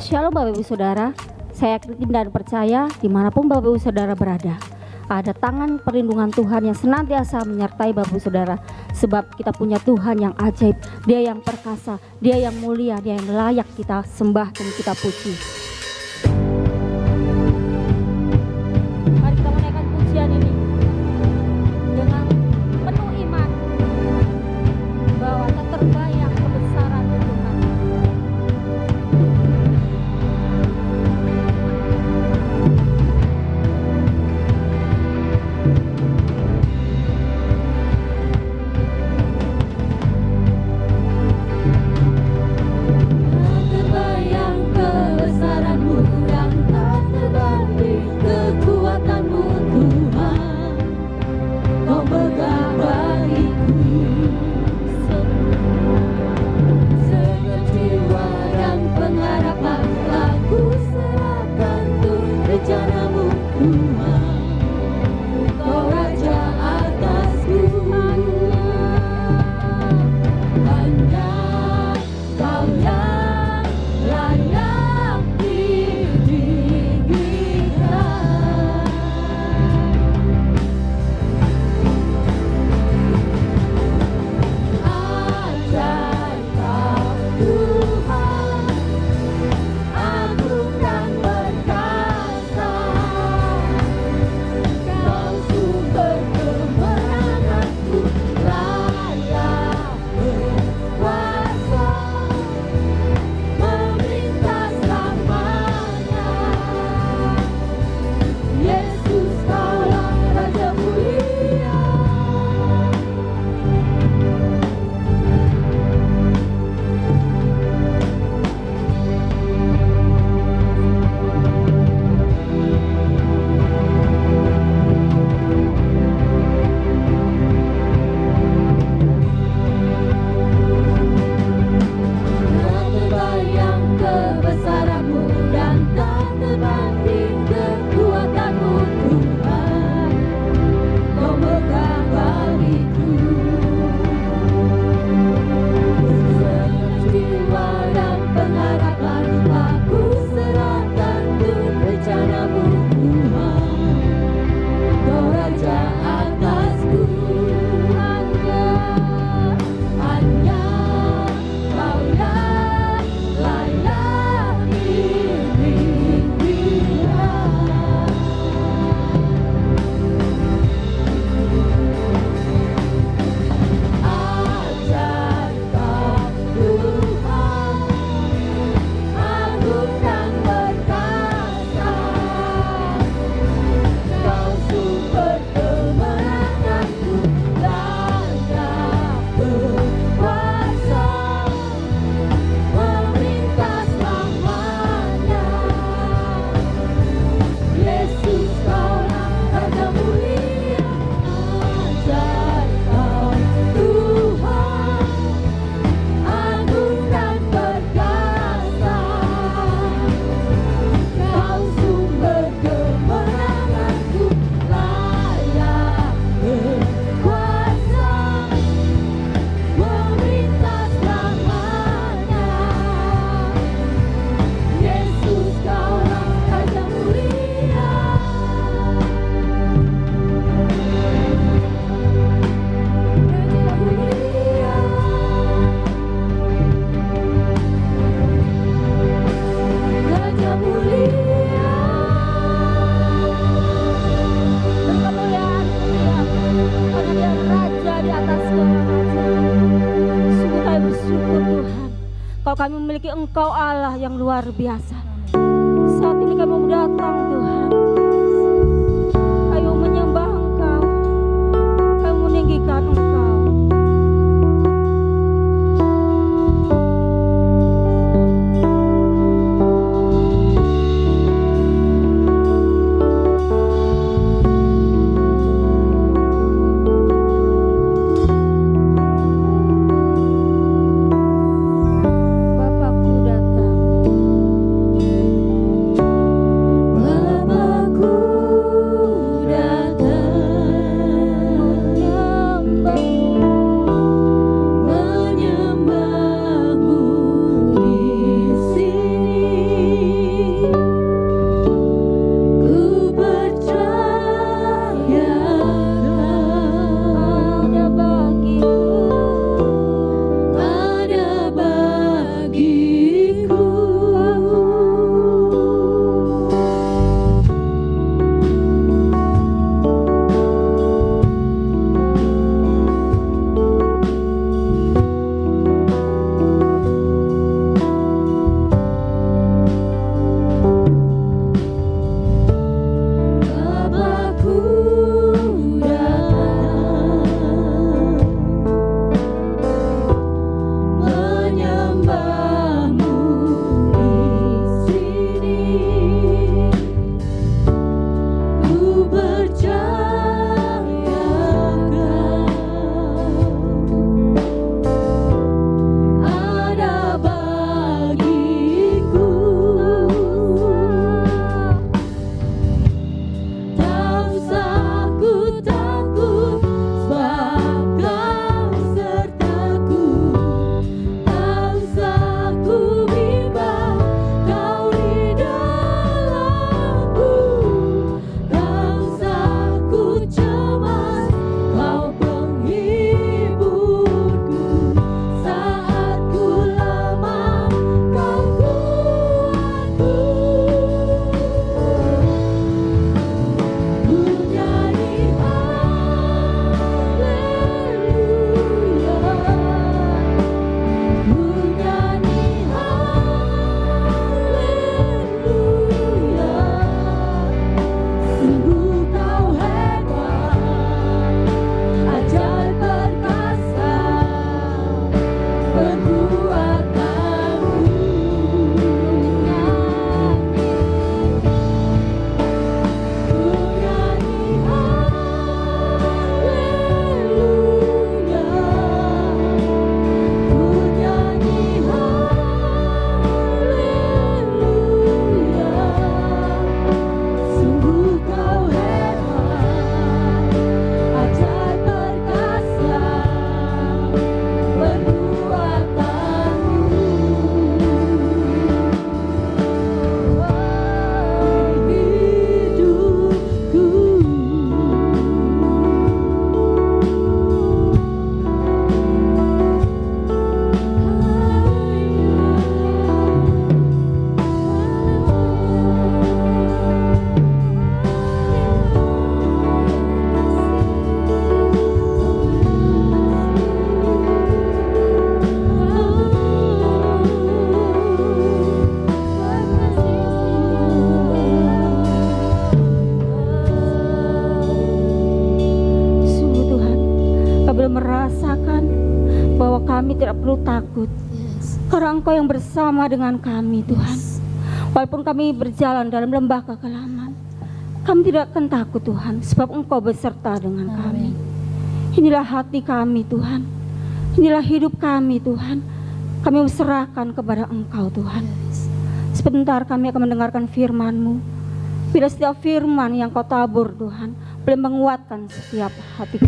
Shalom Bapak Ibu Saudara, saya yakin dan percaya dimanapun Bapak Ibu Saudara berada, ada tangan perlindungan Tuhan yang senantiasa menyertai Bapak Ibu Saudara. Sebab kita punya Tuhan yang ajaib, Dia yang perkasa, Dia yang mulia, Dia yang layak kita sembah dan kita puji. Mari kita menaikkan pujian ini dengan penuh iman bahwa tak terbayang kebesaran Tuhan. Kami memiliki Engkau Allah yang luar biasa. Saat ini kami mau datang Tuhan, kami menyembah Engkau, kami meninggikan Engkau. Bapakku datang. boleh merasakan bahwa kami tidak perlu takut, karena Engkau yang bersama dengan kami Tuhan. Walaupun kami berjalan dalam lembah kekelaman, kami tidak akan takut Tuhan, sebab Engkau beserta dengan kami. Inilah hati kami Tuhan, inilah hidup kami Tuhan. Kami serahkan kepada Engkau Tuhan. Sebentar kami akan mendengarkan firman-Mu. Bila setiap firman yang Kau tabur Tuhan boleh menguatkan setiap hati.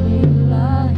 Inilah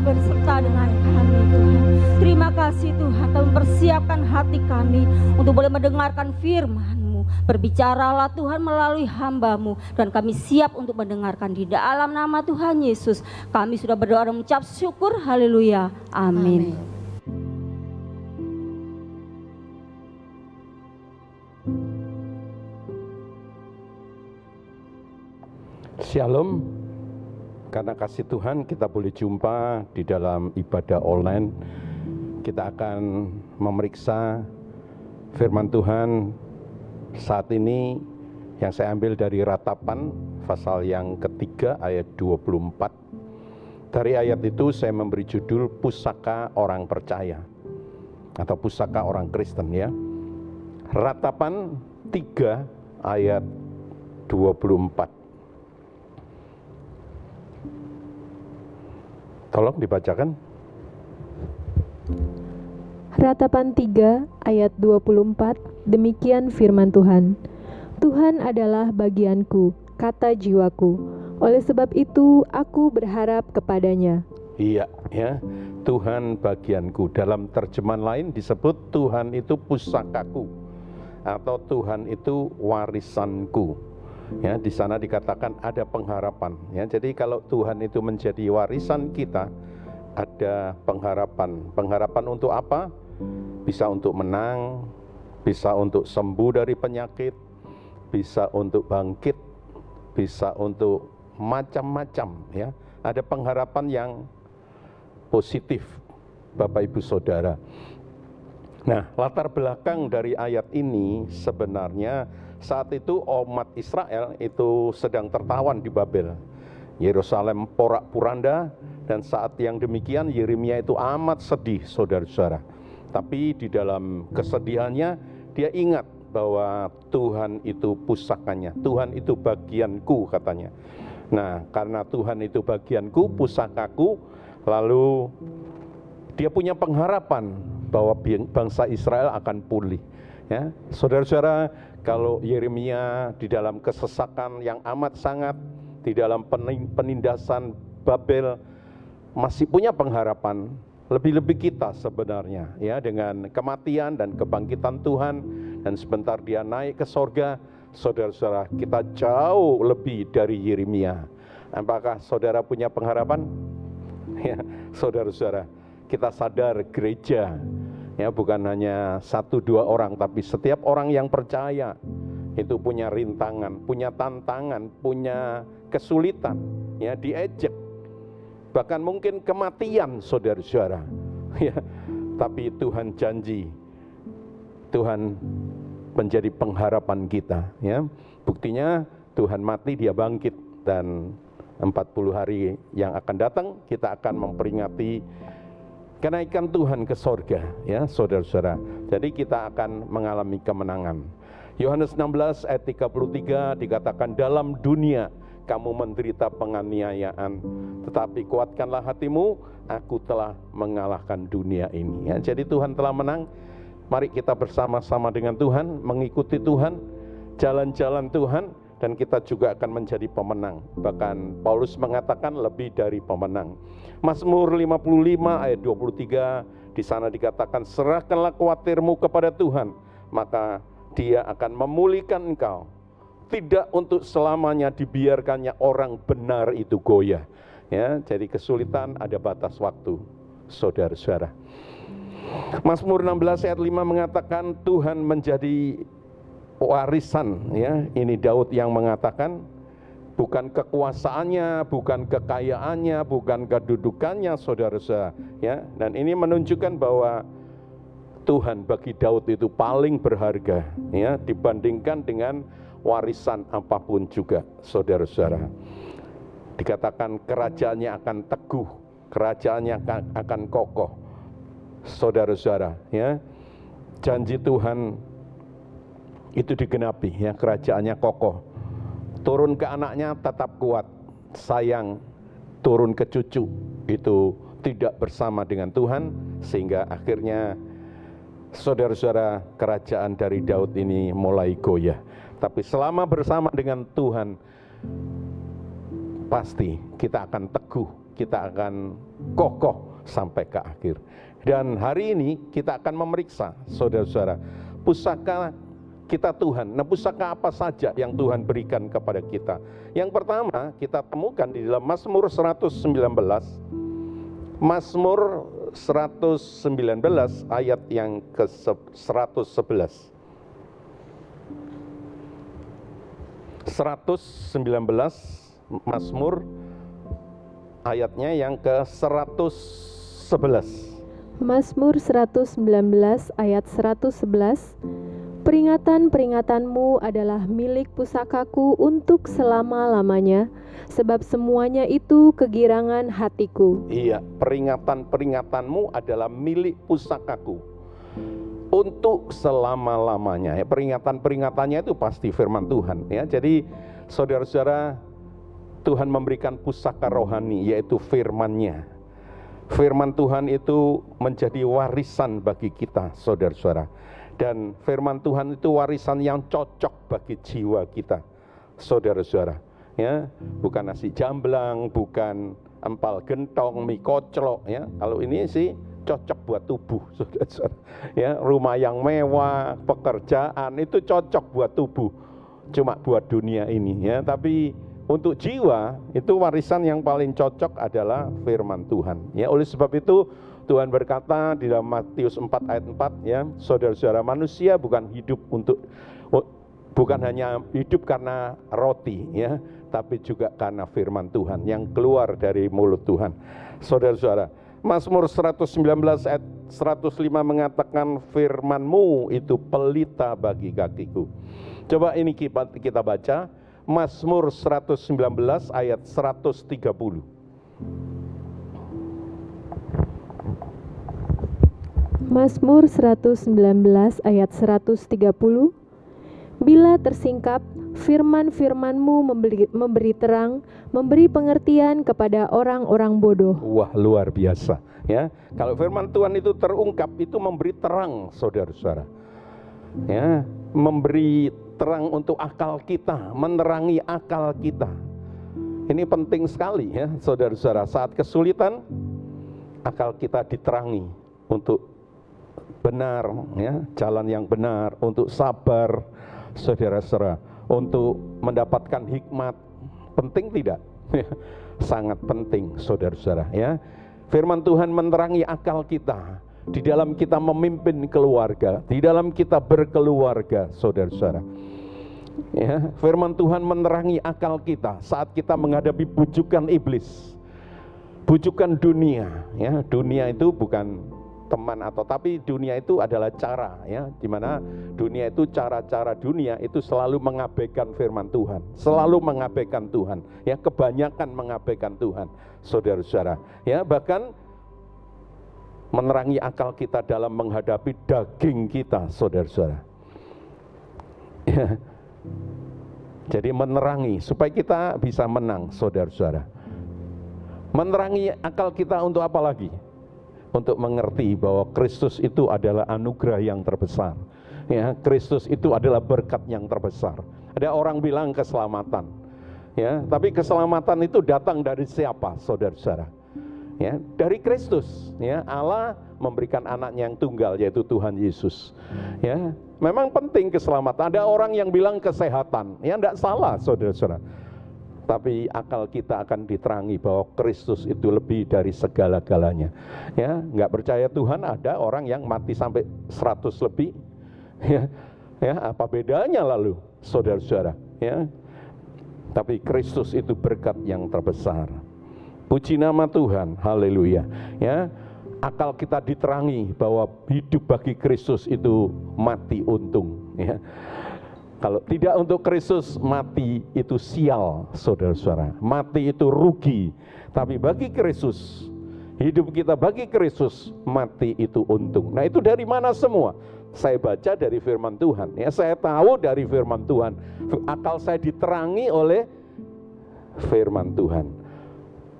berserta dengan kami Tuhan. Terima kasih Tuhan, Kau mempersiapkan hati kami untuk boleh mendengarkan firman-Mu. Berbicaralah Tuhan melalui hamba-Mu, dan kami siap untuk mendengarkan di dalam nama Tuhan Yesus. Kami sudah berdoa dan mengucap syukur, haleluya, amin. Shalom. Karena kasih Tuhan kita boleh jumpa di dalam ibadah online. Kita akan memeriksa firman Tuhan saat ini yang saya ambil dari Ratapan pasal yang ketiga ayat 24. Dari ayat itu saya memberi judul Pusaka Orang Percaya atau Pusaka Orang Kristen ya. Ratapan 3 ayat 24. Tolong dibacakan. Ratapan 3 ayat 24, demikian firman Tuhan. Tuhan adalah bagianku, kata jiwaku. Oleh sebab itu aku berharap kepadanya. Iya, ya. Tuhan bagianku. Dalam terjemahan lain disebut Tuhan itu pusakaku atau Tuhan itu warisanku. Ya, di sana dikatakan ada pengharapan. Ya, jadi kalau Tuhan itu menjadi warisan kita, ada pengharapan. Pengharapan untuk apa? Bisa untuk menang, bisa untuk sembuh dari penyakit, bisa untuk bangkit, bisa untuk macam-macam. Ya, ada pengharapan yang positif, Bapak Ibu Saudara. Nah, latar belakang dari ayat ini sebenarnya saat itu umat Israel itu sedang tertawan di Babel. Yerusalem porak-poranda, dan saat yang demikian Yeremia itu amat sedih, saudara-saudara. Tapi di dalam kesedihannya dia ingat bahwa Tuhan itu pusakanya, Tuhan itu bagianku katanya. Nah, karena Tuhan itu bagianku, pusakaku, lalu dia punya pengharapan bahwa bangsa Israel akan pulih. Ya, saudara-saudara, kalau Yeremia di dalam kesesakan yang amat sangat, di dalam penindasan Babel masih punya pengharapan, lebih-lebih kita sebenarnya ya, dengan kematian dan kebangkitan Tuhan dan sebentar dia naik ke sorga. Saudara-saudara, kita jauh lebih dari Yeremia. Apakah saudara punya pengharapan? Ya, saudara-saudara, kita sadar gereja ya bukan hanya 1-2 orang, tapi setiap orang yang percaya itu punya rintangan, punya tantangan, punya kesulitan, ya diejek, bahkan mungkin kematian, saudara-saudara. Ya, tapi Tuhan janji, Tuhan menjadi pengharapan kita. Ya, buktinya Tuhan mati, dia bangkit, dan 40 hari yang akan datang kita akan memperingati kenaikan Tuhan ke sorga, ya saudara-saudara. Jadi kita akan mengalami kemenangan. Yohanes 16 ayat 33 dikatakan, dalam dunia kamu menderita penganiayaan, tetapi kuatkanlah hatimu, aku telah mengalahkan dunia ini. Ya, jadi Tuhan telah menang. Mari kita bersama-sama dengan Tuhan, mengikuti Tuhan, jalan-jalan Tuhan, dan kita juga akan menjadi pemenang. Bahkan Paulus mengatakan lebih dari pemenang. Mazmur 55 ayat 23 di sana dikatakan, serahkanlah khawatirmu kepada Tuhan, maka Dia akan memulihkan engkau. Tidak untuk selamanya dibiarkannya orang benar itu goyah. Ya, jadi kesulitan ada batas waktu, saudara-saudara. Mazmur 16 ayat 5 mengatakan Tuhan menjadi warisan, ya. Ini Daud yang mengatakan, bukan kekuasaannya, bukan kekayaannya, bukan kedudukannya, saudara-saudara, ya. Dan ini menunjukkan bahwa Tuhan bagi Daud itu paling berharga, ya, dibandingkan dengan warisan apapun juga, saudara-saudara. Dikatakan kerajaannya akan teguh, kerajaannya akan kokoh, saudara-saudara, ya. Janji Tuhan itu digenapi, ya, kerajaannya kokoh. Turun ke anaknya tetap kuat, sayang turun ke cucu itu tidak bersama dengan Tuhan, sehingga akhirnya saudara-saudara, kerajaan dari Daud ini mulai goyah. Tapi selama bersama dengan Tuhan, pasti kita akan teguh, kita akan kokoh sampai ke akhir. Dan hari ini kita akan memeriksa, saudara-saudara, pusaka kita Tuhan. Nah, pusaka apa saja yang Tuhan berikan kepada kita? Yang pertama kita temukan di dalam Mazmur 119. Mazmur 119 ayat yang ke-111. 119 Mazmur ayatnya yang ke-111. Mazmur 119 ayat 111. Peringatan-peringatanmu adalah milik pusakaku untuk selama-lamanya, sebab semuanya itu kegirangan hatiku. Iya, peringatan-peringatanmu adalah milik pusakaku untuk selama-lamanya. Ya, peringatan-peringatannya itu pasti firman Tuhan, ya. Jadi saudara-saudara, Tuhan memberikan pusaka rohani, yaitu firman-Nya. Firman Tuhan itu menjadi warisan bagi kita, saudara-saudara. Dan firman Tuhan itu warisan yang cocok bagi jiwa kita, saudara-saudara. Ya, bukan nasi jamblang, bukan empal gentong, mie koclok, ya. Kalau ini sih cocok buat tubuh, saudara-saudara. Ya, rumah yang mewah, pekerjaan itu cocok buat tubuh. Cuma buat dunia ini, ya. Tapi untuk jiwa itu warisan yang paling cocok adalah firman Tuhan. Ya, oleh sebab itu Tuhan berkata di dalam Matius 4 ayat 4, ya, saudara-saudara, manusia bukan hanya hidup karena roti, ya, tapi juga karena firman Tuhan yang keluar dari mulut Tuhan. Saudara-saudara, Mazmur 119 ayat 105 mengatakan firman-Mu itu pelita bagi kakiku. Coba ini kita baca Mazmur 119 ayat 130. Mazmur 119 ayat 130. Bila tersingkap, firman-firman-Mu memberi terang, memberi pengertian kepada orang-orang bodoh. Wah, luar biasa, ya. Kalau firman Tuhan itu terungkap, itu memberi terang, saudara-saudara. Ya, memberi terang untuk akal kita, menerangi akal kita. Ini penting sekali, ya, saudara-saudara. Saat kesulitan, akal kita diterangi untuk benar, ya, jalan yang benar, untuk sabar, saudara-saudara, untuk mendapatkan hikmat. Penting tidak? Sangat penting, saudara-saudara, ya. Firman Tuhan menerangi akal kita di dalam kita memimpin keluarga, di dalam kita berkeluarga, saudara-saudara. Ya, firman Tuhan menerangi akal kita saat kita menghadapi bujukan iblis, bujukan dunia, ya. Dunia itu bukan teman tapi dunia itu adalah cara, ya, dimana dunia itu cara-cara dunia itu selalu mengabaikan firman Tuhan, selalu mengabaikan Tuhan, ya, kebanyakan mengabaikan Tuhan, saudara-saudara, ya, bahkan menerangi akal kita dalam menghadapi daging kita, saudara-saudara, ya. Jadi menerangi supaya kita bisa menang, saudara-saudara. Menerangi akal kita untuk apa lagi? Untuk mengerti bahwa Kristus itu adalah anugerah yang terbesar, ya, Kristus itu adalah berkat yang terbesar. Ada orang bilang keselamatan, ya, tapi keselamatan itu datang dari siapa, saudara-saudara? Ya, dari Kristus, ya, Allah memberikan anaknya yang tunggal yaitu Tuhan Yesus. Ya, memang penting keselamatan. Ada orang yang bilang kesehatan, ya enggak salah saudara-saudara. Tapi akal kita akan diterangi bahwa Kristus itu lebih dari segala-galanya. Ya, enggak percaya Tuhan, ada orang yang mati sampai 100 lebih. Ya, apa bedanya lalu saudara-saudara? Ya, tapi Kristus itu berkat yang terbesar. Puji nama Tuhan, haleluya. Ya, akal kita diterangi bahwa hidup bagi Kristus itu mati untung. Ya. Kalau tidak untuk Kristus, mati itu sial, saudara-saudara. Mati itu rugi. Tapi bagi Kristus, hidup kita bagi Kristus, mati itu untung. Nah, itu dari mana semua? Saya baca dari firman Tuhan. Ya, saya tahu dari firman Tuhan. Akal saya diterangi oleh firman Tuhan.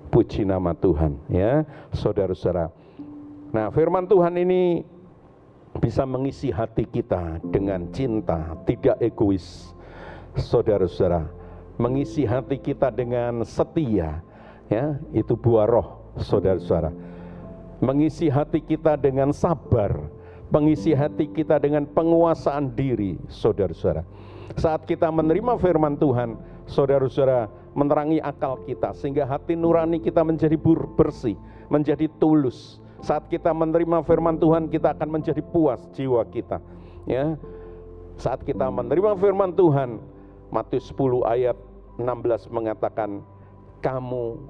Puji nama Tuhan, ya, saudara-saudara. Nah, firman Tuhan ini bisa mengisi hati kita dengan cinta, tidak egois, saudara-saudara. Mengisi hati kita dengan setia, ya, itu buah roh, saudara-saudara. Mengisi hati kita dengan sabar, mengisi hati kita dengan penguasaan diri, saudara-saudara. Saat kita menerima firman Tuhan, saudara-saudara, menerangi akal kita sehingga hati nurani kita menjadi bersih, menjadi tulus. Saat kita menerima firman Tuhan, kita akan menjadi puas jiwa kita. Ya, saat kita menerima firman Tuhan, Matius 10 ayat 16 mengatakan, kamu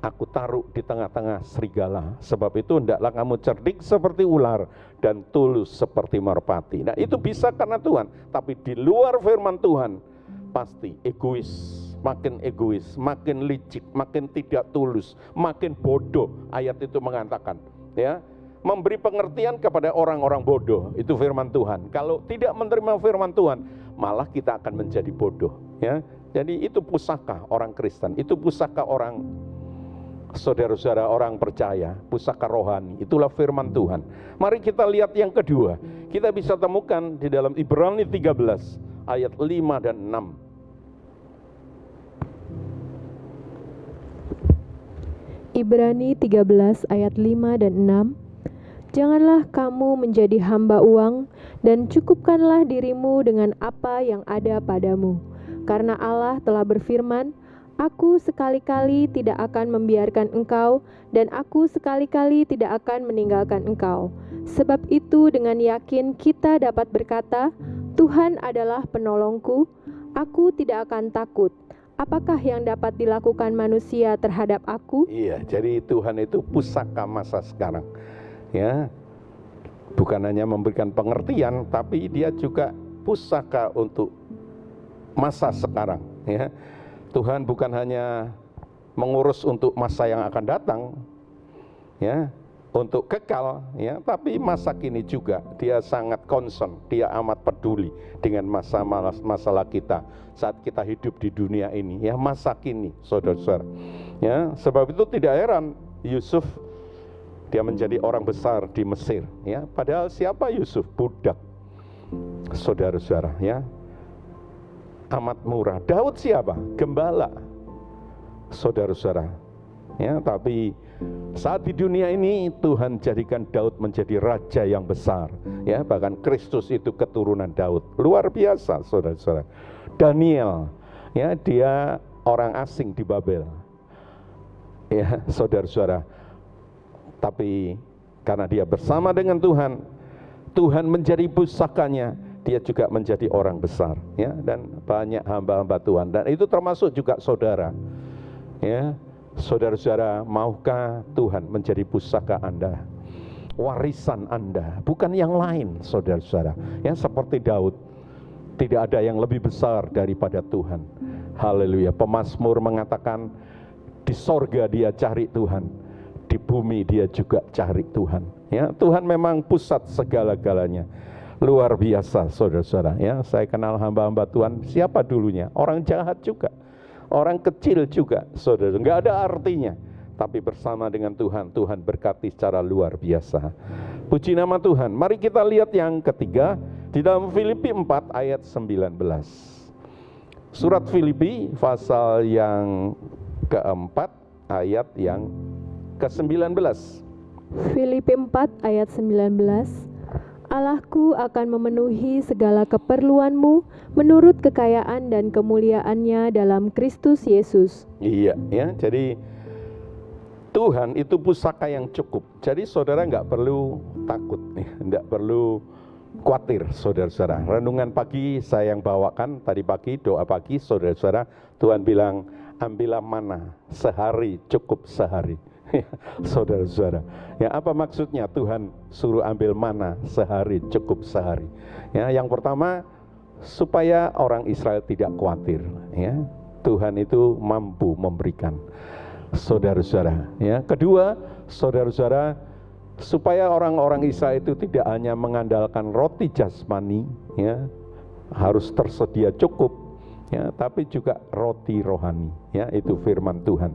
aku taruh di tengah-tengah serigala, sebab itu hendaklah kamu cerdik seperti ular dan tulus seperti merpati. Nah, itu bisa karena Tuhan, tapi di luar firman Tuhan pasti egois, makin licik, makin tidak tulus, makin bodoh. Ayat itu mengatakan, ya, memberi pengertian kepada orang-orang bodoh, itu firman Tuhan. Kalau tidak menerima firman Tuhan, malah kita akan menjadi bodoh, ya. Jadi itu pusaka orang Kristen, itu pusaka orang, saudara-saudara, orang percaya, pusaka rohani, itulah firman Tuhan. Mari kita lihat yang kedua, kita bisa temukan di dalam Ibrani 13 ayat 5 dan 6. Ibrani 13 ayat 5 dan 6. Janganlah kamu menjadi hamba uang, dan cukupkanlah dirimu dengan apa yang ada padamu. Karena Allah telah berfirman, Aku sekali-kali tidak akan membiarkan engkau, dan aku sekali-kali tidak akan meninggalkan engkau. Sebab itu dengan yakin kita dapat berkata, Tuhan adalah penolongku, aku tidak akan takut. Apakah yang dapat dilakukan manusia terhadap aku? Iya, jadi Tuhan itu pusaka masa sekarang. Ya, bukan hanya memberikan pengertian, tapi dia juga pusaka untuk masa sekarang. Ya, Tuhan bukan hanya mengurus untuk masa yang akan datang, ya, untuk kekal, ya, tapi masa kini juga dia sangat concern, dia amat peduli dengan masalah kita saat kita hidup di dunia ini, ya, masa kini, saudara-saudara. Ya, sebab itu tidak heran Yusuf dia menjadi orang besar di Mesir, ya. Padahal siapa Yusuf? Budak, saudara-saudara, ya. Amat murah. Daud siapa? Gembala, saudara-saudara. Ya, tapi saat di dunia ini Tuhan jadikan Daud menjadi raja yang besar. Ya, bahkan Kristus itu keturunan Daud. Luar biasa, saudara-saudara. Daniel, ya, dia orang asing di Babel. Ya, saudara-saudara. Tapi karena dia bersama dengan Tuhan, Tuhan menjadi pusakanya, dia juga menjadi orang besar, ya, dan banyak hamba-hamba Tuhan, dan itu termasuk juga saudara. Ya, saudara-saudara, maukah Tuhan menjadi pusaka Anda, warisan Anda, bukan yang lain, saudara-saudara. Ya, seperti Daud, tidak ada yang lebih besar daripada Tuhan. Haleluya. Pemazmur mengatakan, di sorga dia cari Tuhan, di bumi dia juga cari Tuhan. Ya, Tuhan memang pusat segala-galanya. Luar biasa, saudara-saudara. Ya, saya kenal hamba-hamba Tuhan, siapa dulunya? Orang jahat juga, orang kecil juga, saudara. Enggak ada artinya, tapi bersama dengan Tuhan, Tuhan berkati secara luar biasa. Puji nama Tuhan. Mari kita lihat yang ketiga di dalam Filipi 4 ayat 19. Surat Filipi pasal yang keempat ayat yang ke-19. Filipi 4 ayat 19. Allahku akan memenuhi segala keperluanmu menurut kekayaan dan kemuliaannya dalam Kristus Yesus. Iya, ya. Jadi Tuhan itu pusaka yang cukup. Jadi saudara nggak perlu takut, nggak perlu khawatir, saudara-saudara. Renungan pagi saya yang bawakan tadi pagi, doa pagi, saudara-saudara. Tuhan bilang, ambillah mana sehari cukup sehari. Saudara-saudara, ya apa maksudnya Tuhan suruh ambil mana sehari cukup sehari? Ya, yang pertama supaya orang Israel tidak khawatir. Ya, Tuhan itu mampu memberikan, saudara-saudara. Ya, kedua, saudara-saudara, supaya orang-orang Israel itu tidak hanya mengandalkan roti jasmani, ya, harus tersedia cukup, ya, tapi juga roti rohani. Ya, itu firman Tuhan.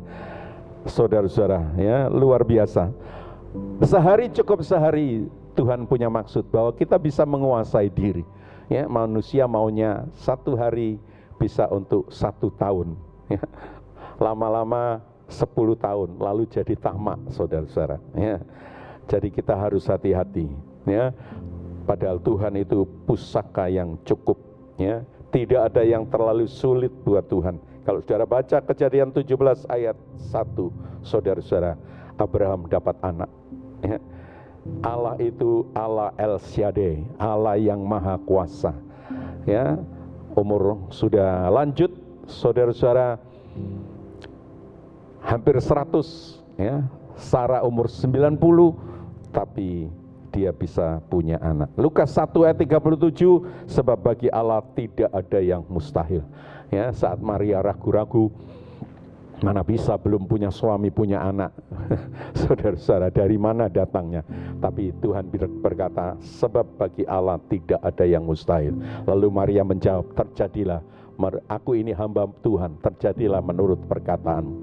Saudara-saudara, ya, luar biasa. Sehari cukup sehari, Tuhan punya maksud bahwa kita bisa menguasai diri. Ya, manusia maunya 1 hari bisa untuk 1 tahun. Ya. Lama-lama 10 tahun, lalu jadi tamak, saudara-saudara. Ya. Jadi kita harus hati-hati. Ya. Padahal Tuhan itu pusaka yang cukup. Ya. Tidak ada yang terlalu sulit buat Tuhan. Kalau saudara baca Kejadian 17 ayat 1, saudara-saudara, Abraham dapat anak. Ya. Allah itu Allah El Shaddai, Allah yang maha kuasa. Ya, umur sudah lanjut, saudara-saudara, hampir 100. Ya. Sarah umur 90, tapi dia bisa punya anak. Lukas 1 ayat 37, sebab bagi Allah tidak ada yang mustahil. Ya, saat Maria ragu-ragu, mana bisa belum punya suami, punya anak. Saudara-saudara, dari mana datangnya? Tapi Tuhan berkata, sebab bagi Allah tidak ada yang mustahil. Lalu Maria menjawab, terjadilah, aku ini hamba Tuhan, terjadilah menurut perkataanmu.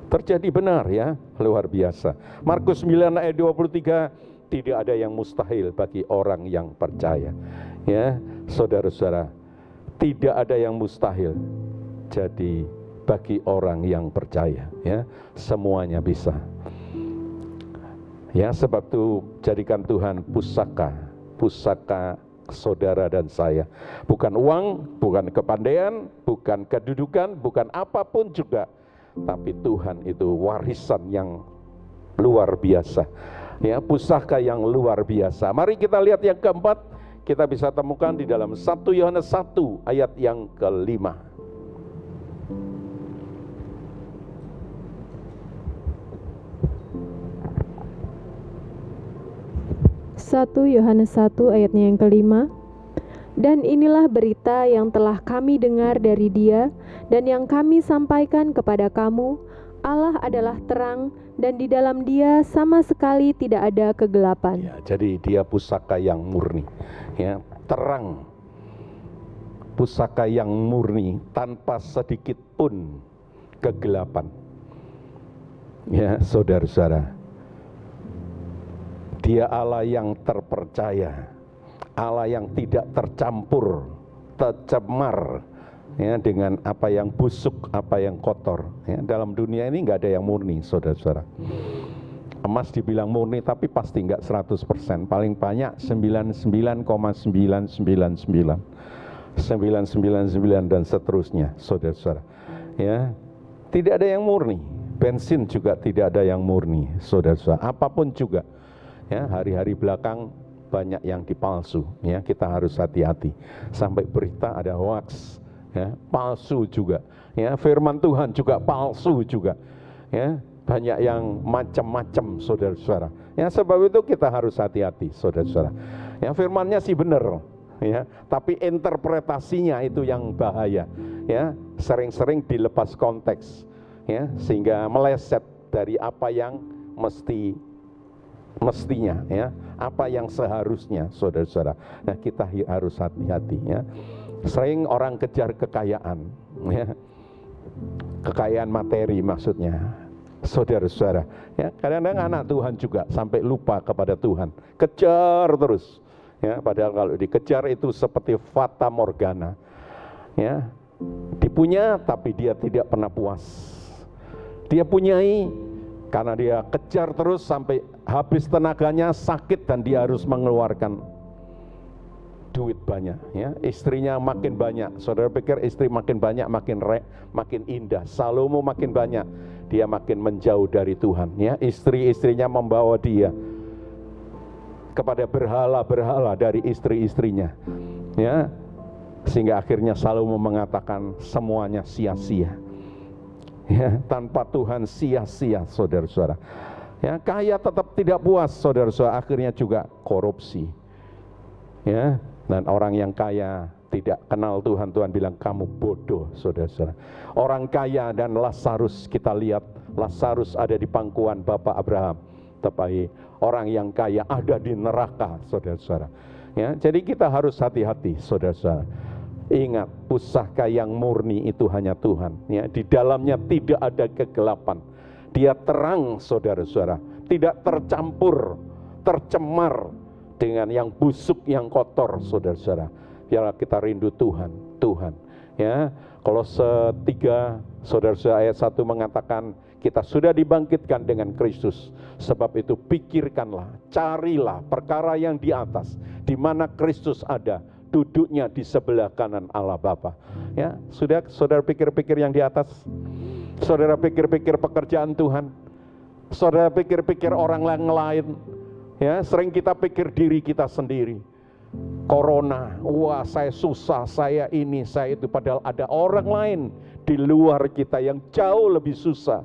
Terjadi benar, ya, luar biasa. Markus 9 ayat 23, tidak ada yang mustahil bagi orang yang percaya. Ya, saudara-saudara, tidak ada yang mustahil. Jadi bagi orang yang percaya, ya, semuanya bisa. Ya, sebab itu jadikan Tuhan pusaka saudara dan saya. Bukan uang, bukan kepandaian, bukan kedudukan, bukan apapun juga. Tapi Tuhan itu warisan yang luar biasa. Ya, pusaka yang luar biasa. Mari kita lihat yang keempat, kita bisa temukan di dalam 1 Yohanes 1 ayat yang ke-5. 1 Yohanes 1 ayatnya yang ke-5. Dan inilah berita yang telah kami dengar dari Dia dan yang kami sampaikan kepada kamu, Allah adalah terang dan di dalam Dia sama sekali tidak ada kegelapan. Ya, jadi dia pusaka yang murni, ya, terang, pusaka yang murni tanpa sedikit pun kegelapan. Ya, saudara-saudara, dia Allah yang terpercaya, Allah yang tidak tercampur, tercemar, ya, dengan apa yang busuk, apa yang kotor. Ya, dalam dunia ini nggak ada yang murni, saudara-saudara. Emas dibilang murni, tapi pasti nggak 100%. Paling banyak 99,999, 999 dan seterusnya, saudara-saudara. Ya, tidak ada yang murni. Bensin juga tidak ada yang murni, saudara-saudara. Apapun juga. Ya, hari-hari belakang banyak yang dipalsu. Ya, kita harus hati-hati. Sampai berita ada hoax. Ya, palsu juga. Ya, firman Tuhan juga palsu juga. Ya, banyak yang macam-macam, saudara-saudara. Ya, sebab itu kita harus hati-hati, saudara-saudara. Ya, firmannya sih benar, ya, tapi interpretasinya itu yang bahaya. Ya, sering-sering dilepas konteks, ya, sehingga meleset dari apa yang mestinya, ya, apa yang seharusnya, saudara-saudara. Nah, kita harus hati-hati, ya. Sering orang kejar kekayaan, ya, kekayaan materi maksudnya, saudara-saudara. Ya, kadang-kadang anak Tuhan juga sampai lupa kepada Tuhan, kejar terus, ya. Padahal kalau dikejar itu seperti fata morgana, ya, dipunya tapi dia tidak pernah puas. Dia punyai Karena dia kejar terus sampai habis tenaganya, sakit, dan dia harus mengeluarkan duit banyak, ya. Istrinya makin banyak. Saudara pikir istri makin banyak makin indah. Salomo makin banyak, dia makin menjauh dari Tuhan, ya. Istri-istrinya membawa dia kepada berhala-berhala dari istri-istrinya, ya. Sehingga akhirnya Salomo mengatakan semuanya sia-sia, ya. Tanpa Tuhan sia-sia, saudara-saudara. Ya, kaya tetap tidak puas, saudara-saudara, akhirnya juga korupsi, ya. Dan orang yang kaya tidak kenal Tuhan, Tuhan bilang kamu bodoh, saudara-saudara. Orang kaya dan Lazarus, kita lihat Lazarus ada di pangkuan Bapak Abraham, tetapi orang yang kaya ada di neraka, saudara-saudara. Ya, jadi kita harus hati-hati, saudara-saudara. Ingat, pusaka yang murni itu hanya Tuhan, ya. Di dalamnya tidak ada kegelapan. Dia terang, saudara-saudara, tidak tercampur, tercemar dengan yang busuk, yang kotor, saudara-saudara. Biarlah kita rindu Tuhan, ya. Kolose 3, saudara-saudara, ayat 1 mengatakan kita sudah dibangkitkan dengan Kristus. Sebab itu pikirkanlah, carilah perkara yang di atas, di mana Kristus ada, duduknya di sebelah kanan Allah Bapa. Ya, sudah saudara pikir-pikir yang di atas. Saudara pikir-pikir pekerjaan Tuhan. Saudara pikir-pikir orang lain. Ya, sering kita pikir diri kita sendiri. Corona, wah saya susah, saya ini, saya itu. Padahal ada orang lain di luar kita yang jauh lebih susah.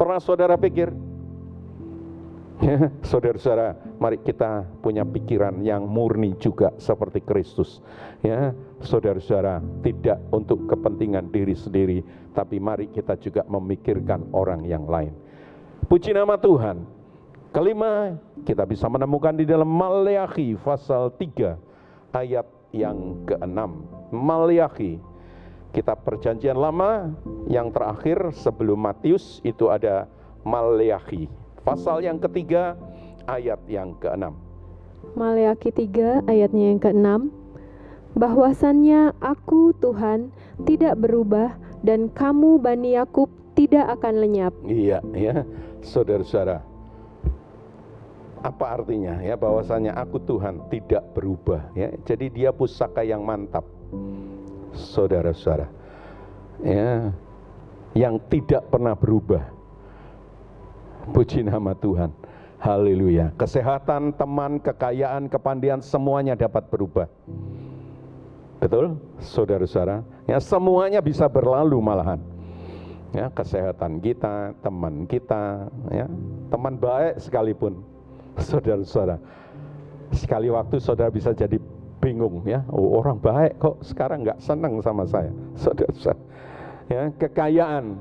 Pernah saudara pikir? Ya, saudara-saudara, mari kita punya pikiran yang murni juga seperti Kristus. Ya, saudara-saudara, tidak untuk kepentingan diri sendiri, tapi mari kita juga memikirkan orang yang lain. Puji nama Tuhan. Kelima, kita bisa menemukan di dalam Maleakhi pasal 3 ayat yang ke-6. Maleakhi, kitab Perjanjian Lama yang terakhir sebelum Matius, itu ada Maleakhi pasal yang ketiga ayat yang ke-6. Maleakhi 3 ayatnya yang ke-6. Bahwasannya aku Tuhan tidak berubah dan kamu Bani Yakub tidak akan lenyap. Iya, ya, saudara-saudara. Apa artinya, ya, bahwasanya aku Tuhan tidak berubah, ya. Jadi dia pusaka yang mantap, saudara-saudara, ya, yang tidak pernah berubah. Puji nama Tuhan, haleluya. Kesehatan, teman, kekayaan, kepandaian, semuanya dapat berubah. Betul, saudara-saudara, ya, semuanya bisa berlalu malahan. Ya, kesehatan kita, teman kita, ya, teman baik sekalipun, saudara-saudara, sekali waktu saudara bisa jadi bingung, ya, oh, orang baik kok sekarang nggak senang sama saya, saudara-saudara. Ya, kekayaan,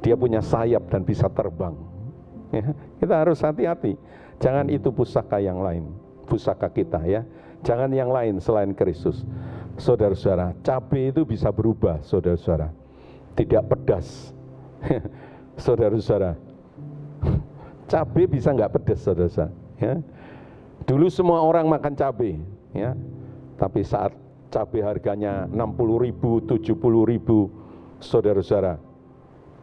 dia punya sayap dan bisa terbang. Ya, kita harus hati-hati, jangan itu pusaka yang lain, pusaka kita, ya, jangan yang lain selain Kristus. Saudara-saudara, cabai itu bisa berubah, saudara-saudara, tidak pedas. Saudara-saudara, cabai bisa nggak pedas, saudara-saudara, ya. Dulu semua orang makan cabai, ya, tapi saat cabai harganya 60.000, 70.000, saudara-saudara,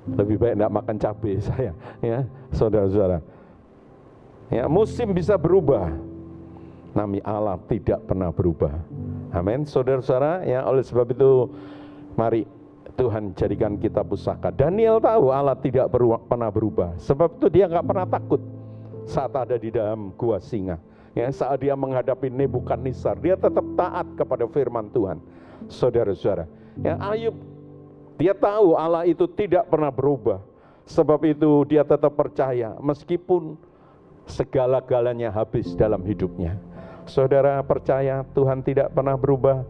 lebih baik nggak makan cabai saya, ya, saudara-saudara. Ya, musim bisa berubah, namun Allah tidak pernah berubah. Amin, saudara-saudara. Ya, oleh sebab itu, mari Tuhan jadikan kita pusaka. Daniel tahu Allah tidak pernah berubah. Sebab itu dia nggak pernah takut saat ada di dalam gua singa. Ya, saat dia menghadapi Nebukadnezar, dia tetap taat kepada firman Tuhan. Saudara-saudara, ya, Ayub, dia tahu Allah itu tidak pernah berubah. Sebab itu dia tetap percaya meskipun segala-galanya habis dalam hidupnya. Saudara percaya Tuhan tidak pernah berubah?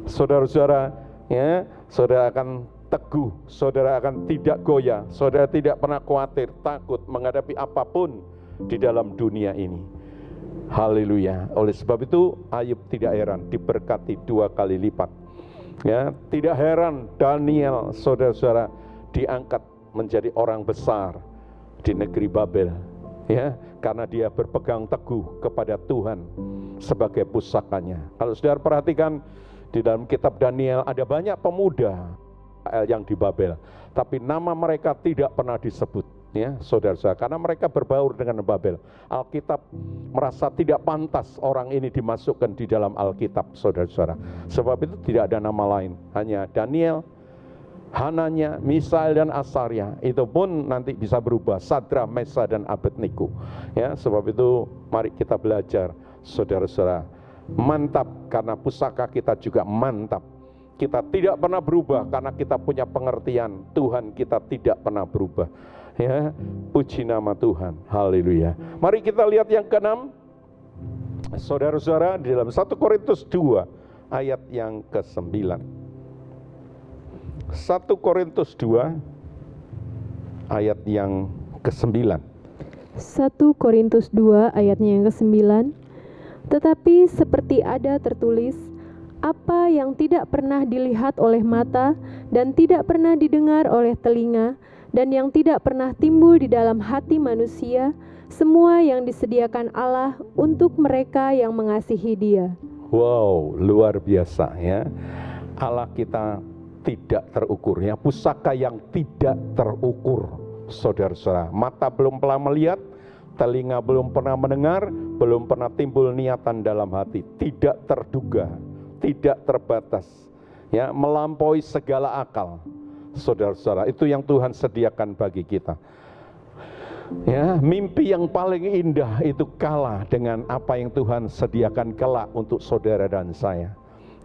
Saudara-saudara, ya, saudara akan teguh, saudara akan tidak goyah, saudara tidak pernah khawatir, takut menghadapi apapun di dalam dunia ini. Haleluya. Oleh sebab itu Ayub tidak heran diberkati 2 kali lipat. Ya, tidak heran Daniel, saudara-saudara, diangkat menjadi orang besar di negeri Babel, ya, karena dia berpegang teguh kepada Tuhan sebagai pusakanya. Kalau saudara perhatikan di dalam kitab Daniel ada banyak pemuda yang di Babel, tapi nama mereka tidak pernah disebut, ya saudara-saudara, karena mereka berbaur dengan Babel. Alkitab merasa tidak pantas orang ini dimasukkan di dalam Alkitab, saudara-saudara. Sebab itu tidak ada nama lain, hanya Daniel, Hananya, Misael dan Asaria. Itu pun nanti bisa berubah, Sadra, Mesa dan Abednego. Ya, sebab itu mari kita belajar, saudara-saudara. Mantap karena pusaka kita juga mantap. Kita tidak pernah berubah karena kita punya pengertian Tuhan kita tidak pernah berubah. Ya, puji nama Tuhan. Haleluya. Mari kita lihat yang ke-6. Saudara-saudara, di dalam 1 Korintus 2 ayat yang ke-9. 1 Korintus 2 ayat yang ke-9. 1 Korintus 2 ayatnya yang ke-9. Tetapi seperti ada tertulis, apa yang tidak pernah dilihat oleh mata dan tidak pernah didengar oleh telinga dan yang tidak pernah timbul di dalam hati manusia, semua yang disediakan Allah untuk mereka yang mengasihi Dia. Wow, luar biasa ya. Allah kita tidak terukur ya, pusaka yang tidak terukur, saudara-saudara. Mata belum pernah melihat, telinga belum pernah mendengar, belum pernah timbul niatan dalam hati, tidak terduga, tidak terbatas, ya, melampaui segala akal, saudara-saudara. Itu yang Tuhan sediakan bagi kita. Ya, mimpi yang paling indah itu kalah dengan apa yang Tuhan sediakan kelak untuk saudara dan saya.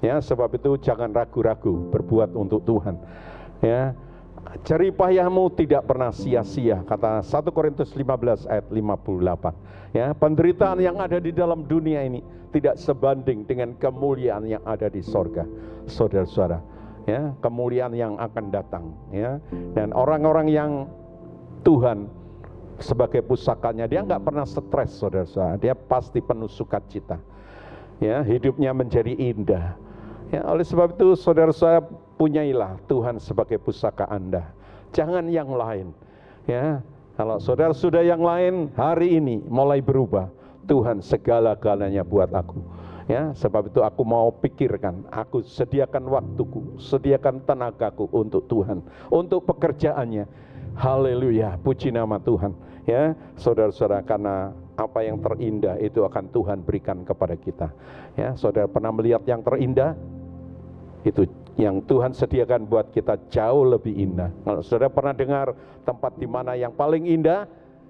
Ya, sebab itu jangan ragu-ragu berbuat untuk Tuhan. Ya, jerih payahmu tidak pernah sia-sia, kata 1 Korintus 15 ayat 58. Ya, penderitaan yang ada di dalam dunia ini tidak sebanding dengan kemuliaan yang ada di sorga, saudara-saudara. Ya, kemuliaan yang akan datang. Ya, dan orang-orang yang Tuhan sebagai pusakanya, dia nggak pernah stres, saudara-saudara. Dia pasti penuh sukacita. Ya, hidupnya menjadi indah. Ya, oleh sebab itu saudara-saudara, punyailah Tuhan sebagai pusaka Anda. Jangan yang lain. Ya, kalau saudara sudah yang lain, hari ini mulai berubah. Tuhan segala-galanya buat aku. Ya, sebab itu aku mau pikirkan, aku sediakan waktuku, sediakan tenagaku untuk Tuhan, untuk pekerjaannya. Haleluya, puji nama Tuhan. Ya, saudara-saudara, karena apa yang terindah itu akan Tuhan berikan kepada kita. Ya, saudara pernah melihat yang terindah? Itu yang Tuhan sediakan buat kita jauh lebih indah. Kalau saudara pernah dengar tempat di mana yang paling indah,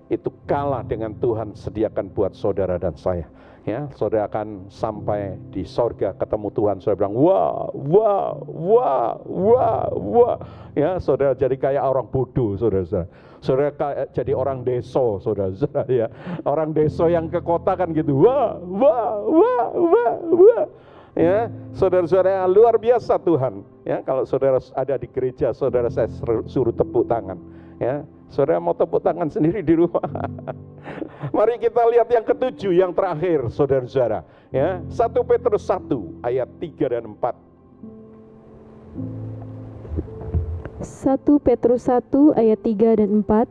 itu kalah dengan Tuhan sediakan buat saudara dan saya. Ya, saudara akan sampai di sorga ketemu Tuhan, saudara bilang wah, wah, wah, wah, wah. Ya, saudara jadi kayak orang bodoh, saudara. Saudara kayak jadi orang deso, saudara. Ya, orang deso yang ke kota kan gitu, wah, wah, wah, wah, wah. Ya, saudara-saudara, luar biasa Tuhan. Ya, kalau saudara ada di gereja, saudara saya suruh tepuk tangan. Ya, saudara mau tepuk tangan sendiri di rumah. Mari kita lihat yang ketujuh, yang terakhir, saudara-saudara. Ya, 1 Petrus 1 ayat 3 dan 4. 1 Petrus 1 ayat 3 dan 4.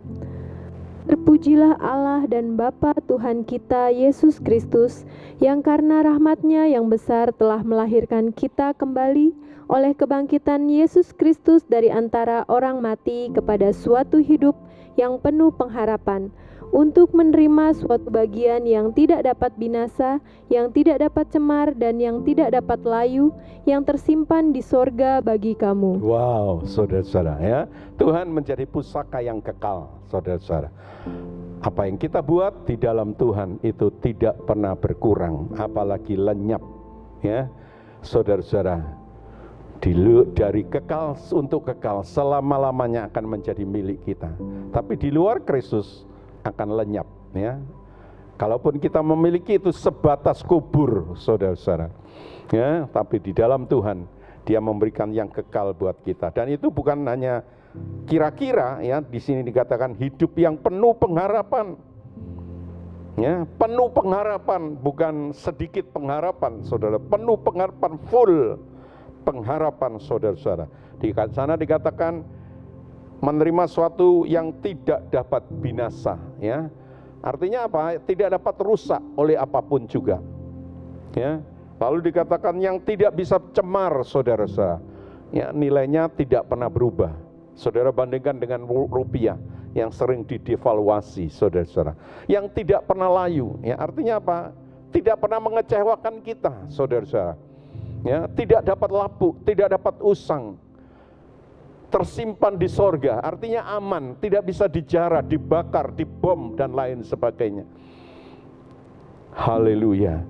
Terpujilah Allah dan Bapa Tuhan kita Yesus Kristus, yang karena rahmat-Nya yang besar telah melahirkan kita kembali oleh kebangkitan Yesus Kristus dari antara orang mati kepada suatu hidup yang penuh pengharapan, untuk menerima suatu bagian yang tidak dapat binasa, yang tidak dapat cemar, dan yang tidak dapat layu, yang tersimpan di sorga bagi kamu. Wow, saudara-saudara, ya, Tuhan menjadi pusaka yang kekal, saudara-saudara. Apa yang kita buat di dalam Tuhan itu tidak pernah berkurang, apalagi lenyap. Ya, saudara-saudara, dari kekal untuk kekal, selama-lamanya akan menjadi milik kita. Tapi di luar Kristus akan lenyap. Ya, kalaupun kita memiliki itu sebatas kubur, saudara-saudara. Ya, tapi di dalam Tuhan Dia memberikan yang kekal buat kita. Dan itu bukan hanya kira-kira, ya, di sini dikatakan hidup yang penuh pengharapan. Ya, penuh pengharapan, bukan sedikit pengharapan, saudara. Penuh pengharapan, full pengharapan, saudara-saudara. Di sana dikatakan menerima suatu yang tidak dapat binasa. Ya, artinya apa? Tidak dapat rusak oleh apapun juga. Ya, lalu dikatakan yang tidak bisa cemar, saudara-saudara. Ya, nilainya tidak pernah berubah. Saudara bandingkan dengan rupiah, yang sering didevaluasi, saudara-saudara. Yang tidak pernah layu, ya artinya apa? Tidak pernah mengecewakan kita, saudara-saudara. Ya, tidak dapat lapuk, tidak dapat usang, tersimpan di sorga, artinya aman, tidak bisa dijara, dibakar, dibom, dan lain sebagainya. Haleluya,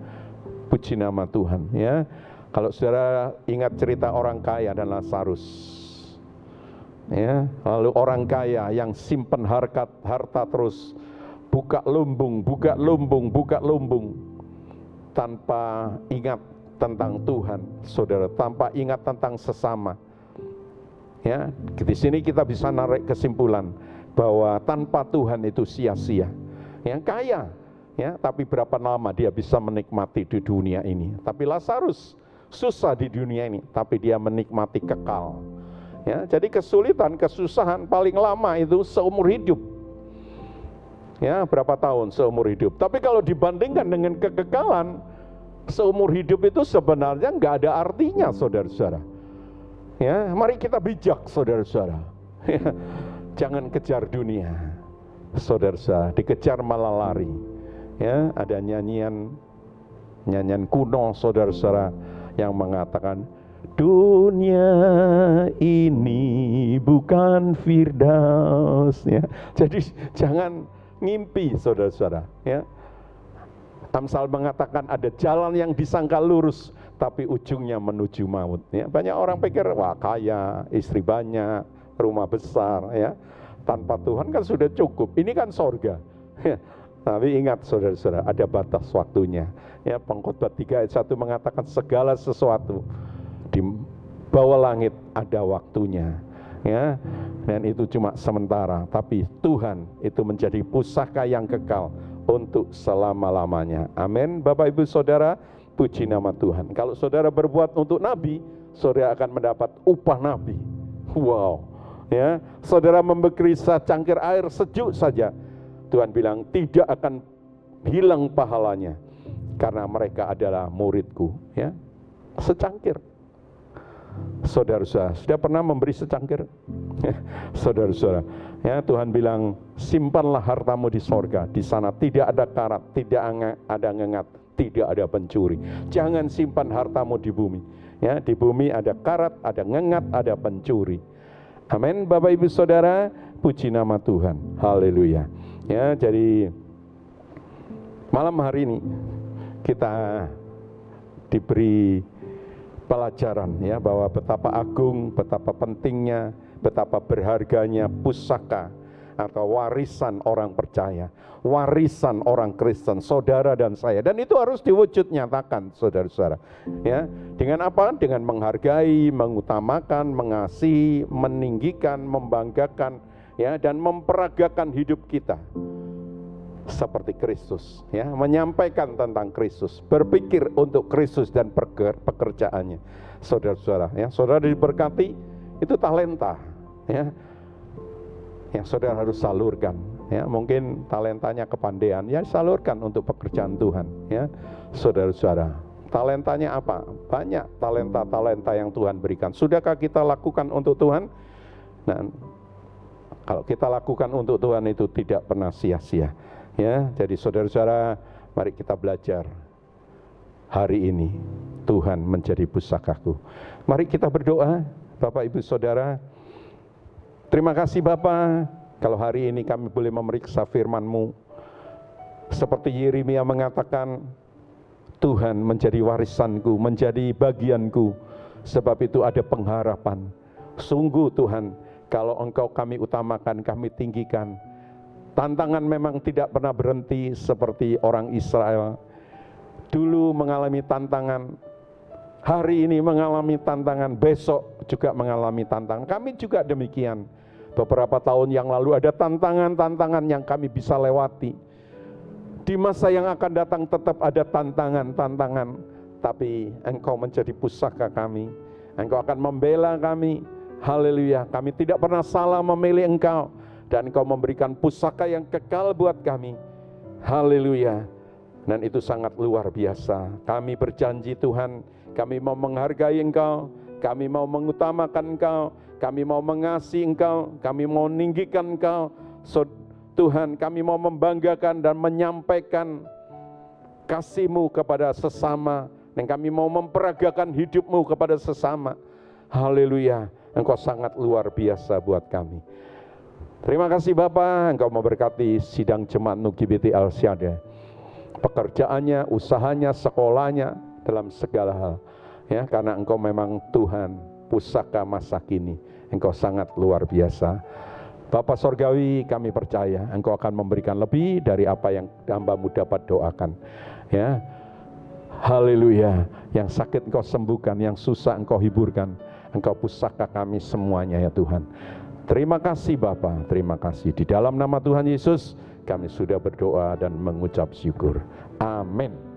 puji nama Tuhan. Ya, kalau saudara ingat cerita orang kaya dan Lazarus, ya, lalu orang kaya yang simpan harta terus, buka lumbung, tanpa ingat tentang Tuhan, saudara, tanpa ingat tentang sesama. Ya, di sini kita bisa narik kesimpulan bahwa tanpa Tuhan itu sia-sia. Yang kaya, ya, tapi berapa lama dia bisa menikmati di dunia ini? Tapi Lazarus susah di dunia ini, tapi dia menikmati kekal. Ya, jadi kesulitan, kesusahan paling lama itu seumur hidup. Ya, berapa tahun seumur hidup? Tapi kalau dibandingkan dengan kekekalan, seumur hidup itu sebenarnya nggak ada artinya, saudara-saudara. Ya, mari kita bijak, saudara-saudara. Ya, jangan kejar dunia, saudara-saudara. Dikejar malah lari. Ya, ada nyanyian kuno, saudara-saudara, yang mengatakan dunia ini bukan Firdaus. Ya, jadi jangan ngimpi, saudara-saudara. Ya, Amsal mengatakan ada jalan yang disangka lurus, tapi ujungnya menuju maut. Ya, banyak orang pikir, wah kaya, istri banyak, rumah besar, ya, tanpa Tuhan kan sudah cukup. Ini kan sorga. Ya, tapi ingat, saudara-saudara, ada batas waktunya. Ya, Pengkhotbah 3 ayat 1 mengatakan segala sesuatu di bawah langit ada waktunya. Ya, dan itu cuma sementara, tapi Tuhan itu menjadi pusaka yang kekal untuk selama-lamanya. Amin. Bapak Ibu Saudara, puji nama Tuhan. Kalau saudara berbuat untuk nabi, saudara akan mendapat upah nabi. Wow. Ya, saudara memberi secangkir air sejuk saja, Tuhan bilang tidak akan hilang pahalanya karena mereka adalah muridku. Ya, secangkir. Saudara-saudara, sudah pernah memberi secangkir? Saudara-saudara, ya, Tuhan bilang simpanlah hartamu di sorga, di sana tidak ada karat, tidak ada ngengat, tidak ada pencuri. Jangan simpan hartamu di bumi. Ya, di bumi ada karat, ada ngengat, ada pencuri. Amin. Bapak Ibu Saudara, puji nama Tuhan. Haleluya. Ya, jadi malam hari ini kita diberi pelajaran, ya, bahwa betapa agung, betapa pentingnya, betapa berharganya pusaka atau warisan orang percaya, warisan orang Kristen, saudara dan saya. Dan itu harus diwujud nyatakan, saudara-saudara. Ya, dengan apa? Dengan menghargai, mengutamakan, mengasihi, meninggikan, membanggakan, ya, dan memperagakan hidup kita seperti Kristus, ya, menyampaikan tentang Kristus, berpikir untuk Kristus dan pekerjaannya. Saudara-saudara, ya, saudara diberkati, itu talenta, ya, yang saudara harus salurkan. Ya, mungkin talentanya kepandaian, ya salurkan untuk pekerjaan Tuhan. Ya, saudara-saudara, talentanya apa? Banyak talenta-talenta yang Tuhan berikan. Sudahkah kita lakukan untuk Tuhan? Nah, kalau kita lakukan untuk Tuhan itu tidak pernah sia-sia. Ya, jadi saudara-saudara, mari kita belajar hari ini Tuhan menjadi pusakaku. Mari kita berdoa, Bapak Ibu Saudara. Terima kasih Bapa, kalau hari ini kami boleh memeriksa firman-Mu. Seperti Yeremia mengatakan, Tuhan menjadi warisanku, menjadi bagianku. Sebab itu ada pengharapan. Sungguh Tuhan, kalau Engkau kami utamakan, kami tinggikan. Tantangan memang tidak pernah berhenti seperti orang Israel. Dulu mengalami tantangan, hari ini mengalami tantangan, besok juga mengalami tantangan. Kami juga demikian. Beberapa tahun yang lalu ada tantangan-tantangan yang kami bisa lewati. Di masa yang akan datang tetap ada tantangan-tantangan. Tapi Engkau menjadi pusaka kami. Engkau akan membela kami. Haleluya, kami tidak pernah salah memilih Engkau. Dan Engkau memberikan pusaka yang kekal buat kami. Haleluya. Dan itu sangat luar biasa. Kami berjanji Tuhan, kami mau menghargai Engkau, kami mau mengutamakan Engkau, kami mau mengasihi Engkau, kami mau meninggikan Engkau Tuhan, kami mau membanggakan dan menyampaikan kasih-Mu kepada sesama, dan kami mau memperagakan hidup-Mu kepada sesama. Haleluya, Engkau sangat luar biasa buat kami. Terima kasih Bapa, Engkau memberkati sidang jemaat NU-GBT Al-Syada, pekerjaannya, usahanya, sekolahnya, dalam segala hal. Ya, karena Engkau memang Tuhan pusaka masa kini. Engkau sangat luar biasa. Bapa Sorgawi, kami percaya Engkau akan memberikan lebih dari apa yang hamba-Mu dapat doakan. Ya, haleluya. Yang sakit Engkau sembuhkan, yang susah Engkau hiburkan. Engkau pusaka kami semuanya ya Tuhan. Terima kasih Bapa, terima kasih. Di dalam nama Tuhan Yesus kami sudah berdoa dan mengucap syukur. Amin.